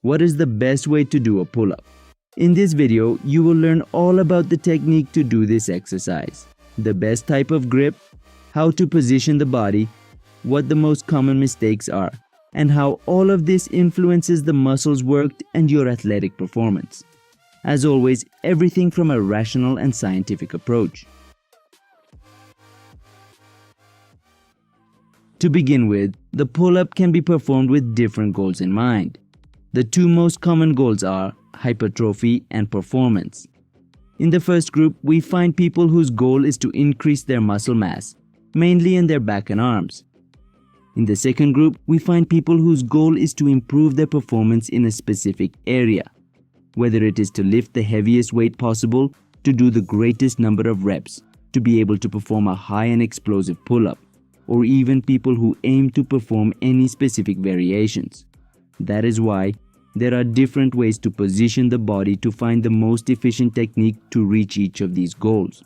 What is the best way to do a pull-up? In this video, you will learn all about the technique to do this exercise, the best type of grip, how to position the body, what the most common mistakes are, and how all of this influences the muscles worked and your athletic performance. As always, everything from a rational and scientific approach. To begin with, the pull-up can be performed with different goals in mind. The two most common goals are hypertrophy and performance. In the first group, we find people whose goal is to increase their muscle mass, mainly in their back and arms. In the second group, we find people whose goal is to improve their performance in a specific area, whether it is to lift the heaviest weight possible, to do the greatest number of reps, to be able to perform a high and explosive pull-up, or even people who aim to perform any specific variations. That is why there are different ways to position the body to find the most efficient technique to reach each of these goals.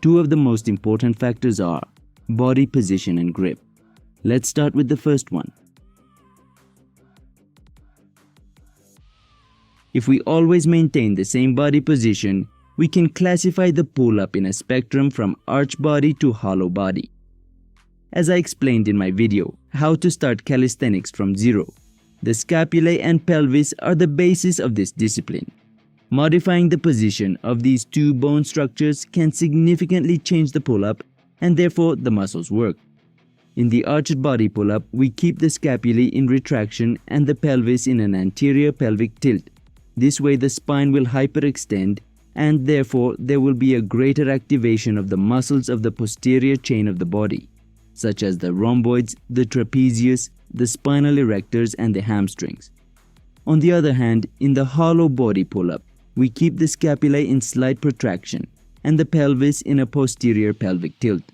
Two of the most important factors are body position and grip. Let's start with the first one. If we always maintain the same body position, we can classify the pull-up in a spectrum from arch body to hollow body. As I explained in my video, How to Start Calisthenics from Zero, the scapulae and pelvis are the basis of this discipline. Modifying the position of these two bone structures can significantly change the pull-up and therefore the muscles work. In the arched body pull-up, we keep the scapulae in retraction and the pelvis in an anterior pelvic tilt. This way the spine will hyperextend and therefore there will be a greater activation of the muscles of the posterior chain of the body, such as the rhomboids, the trapezius, the spinal erectors and the hamstrings. On the other hand, in the hollow body pull-up, we keep the scapulae in slight protraction and the pelvis in a posterior pelvic tilt.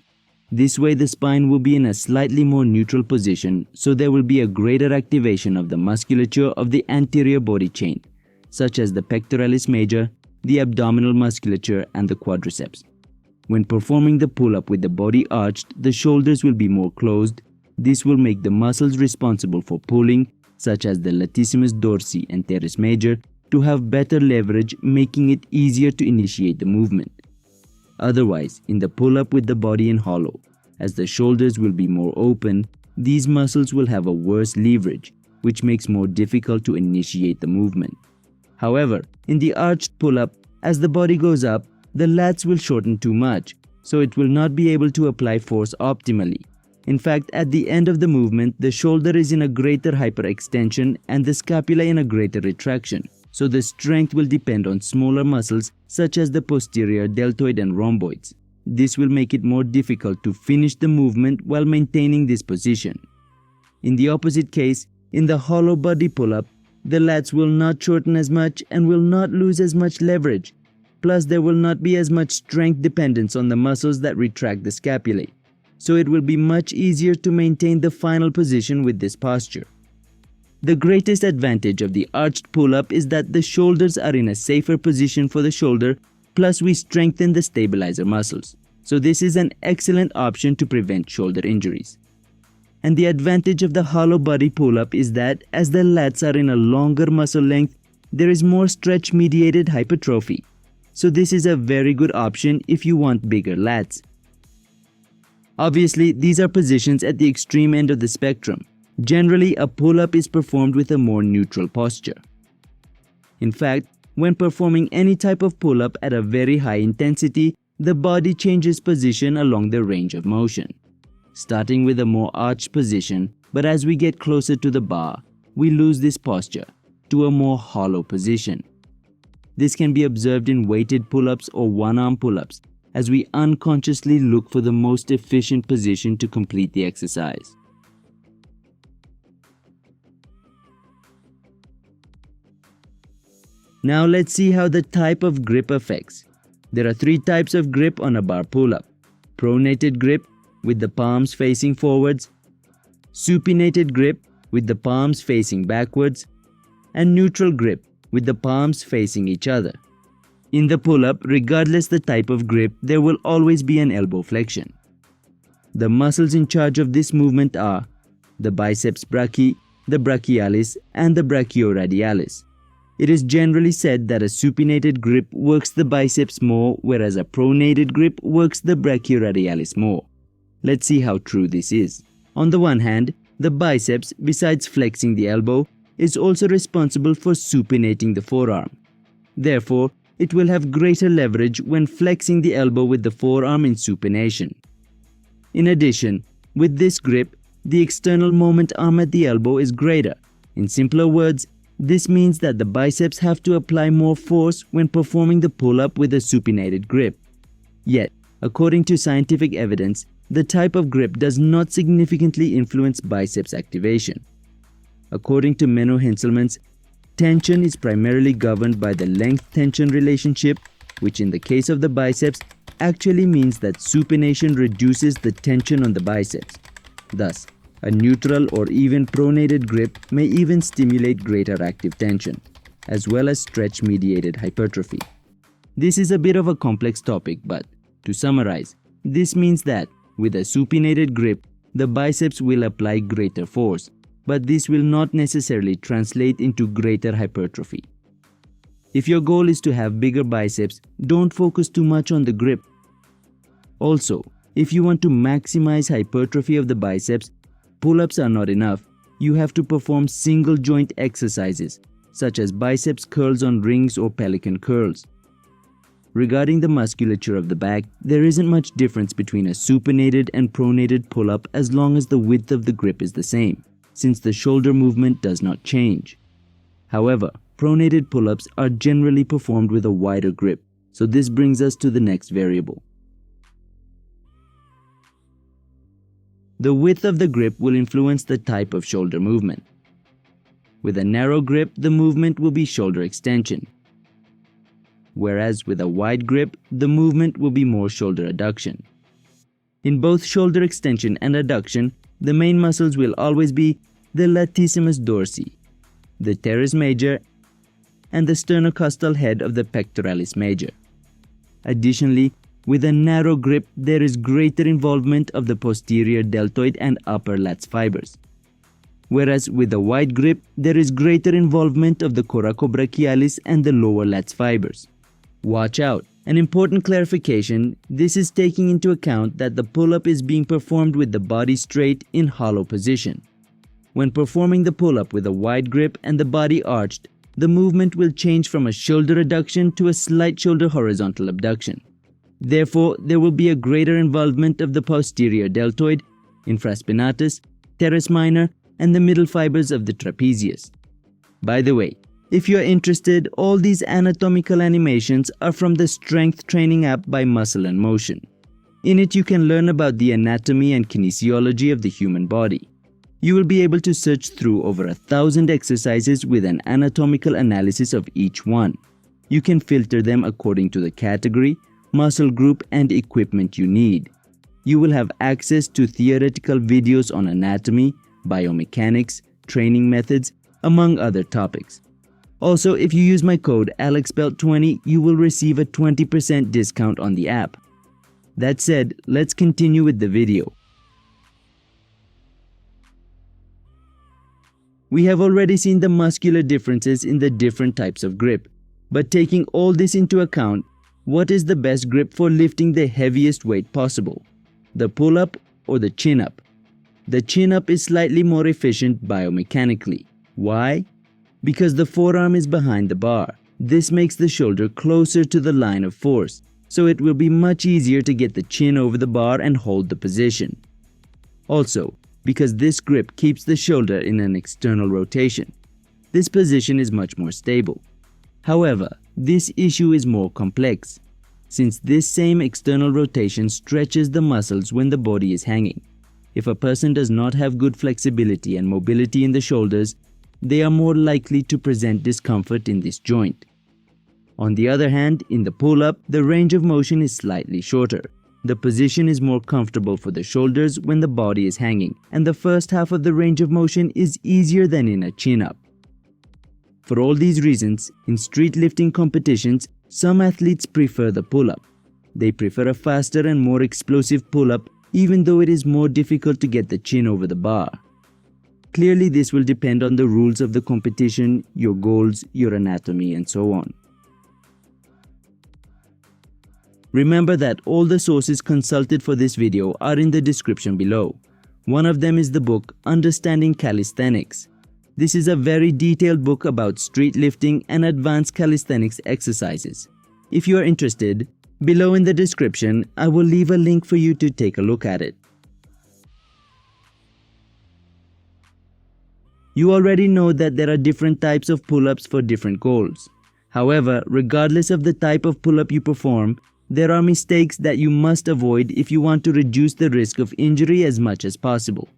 This way the spine will be in a slightly more neutral position, so there will be a greater activation of the musculature of the anterior body chain, such as the pectoralis major, the abdominal musculature and the quadriceps. When performing the pull-up with the body arched, the shoulders will be more closed. This will make the muscles responsible for pulling, such as the latissimus dorsi and teres major, to have better leverage, making it easier to initiate the movement. Otherwise, in the pull-up with the body in hollow, as the shoulders will be more open, these muscles will have a worse leverage, which makes more difficult to initiate the movement. However, in the arched pull-up, as the body goes up, the lats will shorten too much, so it will not be able to apply force optimally. In fact, at the end of the movement, the shoulder is in a greater hyperextension and the scapula in a greater retraction, so the strength will depend on smaller muscles such as the posterior deltoid and rhomboids. This will make it more difficult to finish the movement while maintaining this position. In the opposite case, in the hollow body pull-up, the lats will not shorten as much and will not lose as much leverage. Plus, there will not be as much strength dependence on the muscles that retract the scapulae, so it will be much easier to maintain the final position with this posture. The greatest advantage of the arched pull-up is that the shoulders are in a safer position for the shoulder, plus we strengthen the stabilizer muscles. So this is an excellent option to prevent shoulder injuries. And the advantage of the hollow body pull-up is that as the lats are in a longer muscle length, there is more stretch-mediated hypertrophy. So this is a very good option if you want bigger lats. Obviously, these are positions at the extreme end of the spectrum. Generally, a pull-up is performed with a more neutral posture. In fact, when performing any type of pull-up at a very high intensity, the body changes position along the range of motion, starting with a more arched position, but as we get closer to the bar, we lose this posture to a more hollow position. This can be observed in weighted pull-ups or one-arm pull-ups, as we unconsciously look for the most efficient position to complete the exercise. Now let's see how the type of grip affects. There are three types of grip on a bar pull-up: pronated grip with the palms facing forwards, supinated grip with the palms facing backwards, and neutral grip with the palms facing each other. In the pull-up, regardless the type of grip, there will always be an elbow flexion. The muscles in charge of this movement are the biceps brachii, the brachialis, and the brachioradialis. It is generally said that a supinated grip works the biceps more, whereas a pronated grip works the brachioradialis more. Let's see how true this is. On the one hand, the biceps, besides flexing the elbow, is also responsible for supinating the forearm. Therefore, it will have greater leverage when flexing the elbow with the forearm in supination. In addition, with this grip, the external moment arm at the elbow is greater. In simpler words, this means that the biceps have to apply more force when performing the pull-up with a supinated grip. Yet, according to scientific evidence, the type of grip does not significantly influence biceps activation. According to Menno Henselmans, tension is primarily governed by the length-tension relationship, which in the case of the biceps actually means that supination reduces the tension on the biceps. Thus, a neutral or even pronated grip may even stimulate greater active tension, as well as stretch-mediated hypertrophy. This is a bit of a complex topic, but to summarize, this means that with a supinated grip, the biceps will apply greater force, but this will not necessarily translate into greater hypertrophy. If your goal is to have bigger biceps, don't focus too much on the grip. Also, if you want to maximize hypertrophy of the biceps, pull-ups are not enough. You have to perform single joint exercises, such as biceps curls on rings or pelican curls. Regarding the musculature of the back, there isn't much difference between a supinated and pronated pull-up as long as the width of the grip is the same, since the shoulder movement does not change. However, pronated pull-ups are generally performed with a wider grip, so this brings us to the next variable. The width of the grip will influence the type of shoulder movement. With a narrow grip, the movement will be shoulder extension, whereas with a wide grip, the movement will be more shoulder adduction. In both shoulder extension and adduction, the main muscles will always be the latissimus dorsi, the teres major, and the sternocostal head of the pectoralis major. Additionally, with a narrow grip, there is greater involvement of the posterior deltoid and upper lats fibers. Whereas with a wide grip, there is greater involvement of the coracobrachialis and the lower lats fibers. Watch out! An important clarification, this is taking into account that the pull-up is being performed with the body straight in hollow position. When performing the pull-up with a wide grip and the body arched, the movement will change from a shoulder adduction to a slight shoulder horizontal abduction. Therefore, there will be a greater involvement of the posterior deltoid, infraspinatus, teres minor, and the middle fibers of the trapezius. By the way, if you are interested, all these anatomical animations are from the strength training app by Muscle and Motion. In it, you can learn about the anatomy and kinesiology of the human body. You will be able to search through over 1,000 exercises with an anatomical analysis of each one. You can filter them according to the category, muscle group, and equipment you need. You will have access to theoretical videos on anatomy, biomechanics, training methods, among other topics. Also, if you use my code AlexBelt20, you will receive a 20% discount on the app. That said, let's continue with the video. We have already seen the muscular differences in the different types of grip, but taking all this into account, what is the best grip for lifting the heaviest weight possible? The pull-up or the chin-up? The chin-up is slightly more efficient biomechanically. Why? Because the forearm is behind the bar. This makes the shoulder closer to the line of force, so it will be much easier to get the chin over the bar and hold the position. Also, because this grip keeps the shoulder in an external rotation, this position is much more stable. However, this issue is more complex, since this same external rotation stretches the muscles when the body is hanging. If a person does not have good flexibility and mobility in the shoulders, they are more likely to present discomfort in this joint. On the other hand, in the pull-up, the range of motion is slightly shorter. The position is more comfortable for the shoulders when the body is hanging, and the first half of the range of motion is easier than in a chin-up. For all these reasons, in street lifting competitions, some athletes prefer the pull-up. They prefer a faster and more explosive pull-up even though it is more difficult to get the chin over the bar. Clearly, this will depend on the rules of the competition, your goals, your anatomy, and so on. Remember that all the sources consulted for this video are in the description below. One of them is the book Understanding Calisthenics. This is a very detailed book about street lifting and advanced calisthenics exercises. If you are interested, below in the description, I will leave a link for you to take a look at it. You already know that there are different types of pull-ups for different goals. However, regardless of the type of pull-up you perform, there are mistakes that you must avoid if you want to reduce the risk of injury as much as possible.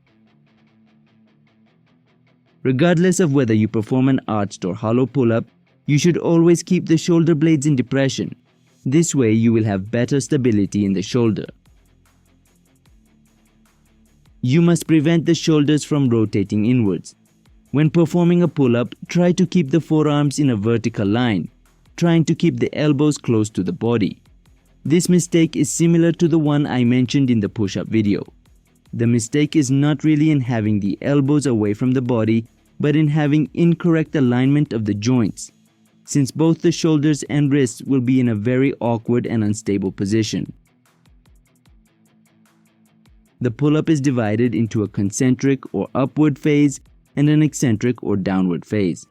Regardless of whether you perform an arched or hollow pull-up, you should always keep the shoulder blades in depression. This way you will have better stability in the shoulder. You must prevent the shoulders from rotating inwards. When performing a pull-up, try to keep the forearms in a vertical line, trying to keep the elbows close to the body. This mistake is similar to the one I mentioned in the push-up video. The mistake is not really in having the elbows away from the body, but in having incorrect alignment of the joints, since both the shoulders and wrists will be in a very awkward and unstable position. The pull-up is divided into a concentric or upward phase and an eccentric or downward phase.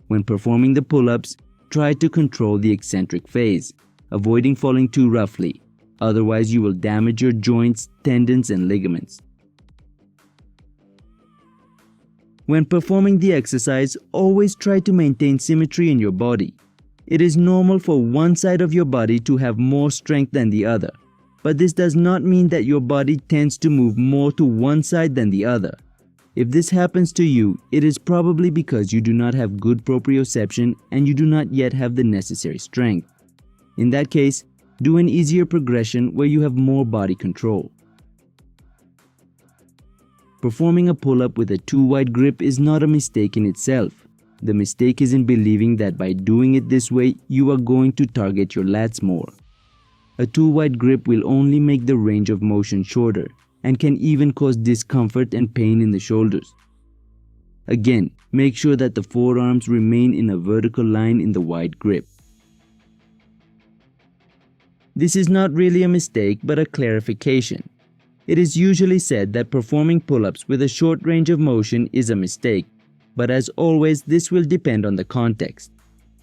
When performing the pull-ups, try to control the eccentric phase, avoiding falling too roughly, otherwise you will damage your joints, tendons, and ligaments. When performing the exercise, always try to maintain symmetry in your body. It is normal for one side of your body to have more strength than the other, but this does not mean that your body tends to move more to one side than the other. If this happens to you, it is probably because you do not have good proprioception and you do not yet have the necessary strength. In that case, do an easier progression where you have more body control. Performing a pull-up with a too wide grip is not a mistake in itself. The mistake is in believing that by doing it this way, you are going to target your lats more. A too wide grip will only make the range of motion shorter and can even cause discomfort and pain in the shoulders. Again, make sure that the forearms remain in a vertical line in the wide grip. This is not really a mistake but a clarification. It is usually said that performing pull-ups with a short range of motion is a mistake, but as always this will depend on the context.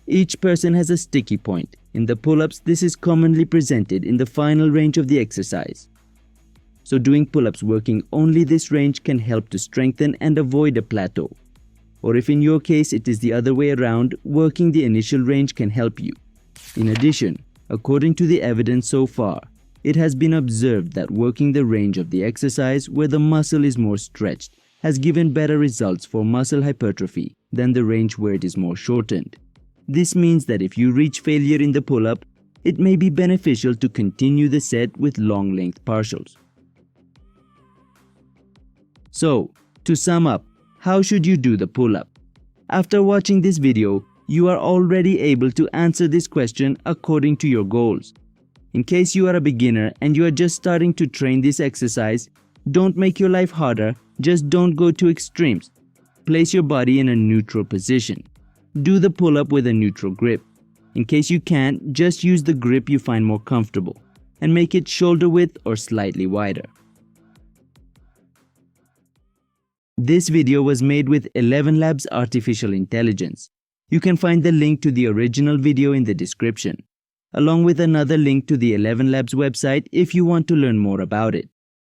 Each person has a sticky point. In the pull-ups, this is commonly presented in the final range of the exercise. So doing pull-ups working only this range can help to strengthen and avoid a plateau. Or if in your case it is the other way around, working the initial range can help you. In addition, according to the evidence so far, it has been observed that working the range of the exercise where the muscle is more stretched has given better results for muscle hypertrophy than the range where it is more shortened. This means that if you reach failure in the pull-up, it may be beneficial to continue the set with long length partials. So, to sum up, how should you do the pull-up? After watching this video, you are already able to answer this question according to your goals. In case you are a beginner and you are just starting to train this exercise, don't make your life harder, just don't go to extremes. Place your body in a neutral position. Do the pull-up with a neutral grip. In case you can't, just use the grip you find more comfortable and make it shoulder width or slightly wider. This video was made with ElevenLabs Artificial Intelligence. You can find the link to the original video in the description, along with another link to the ElevenLabs website if you want to learn more about it.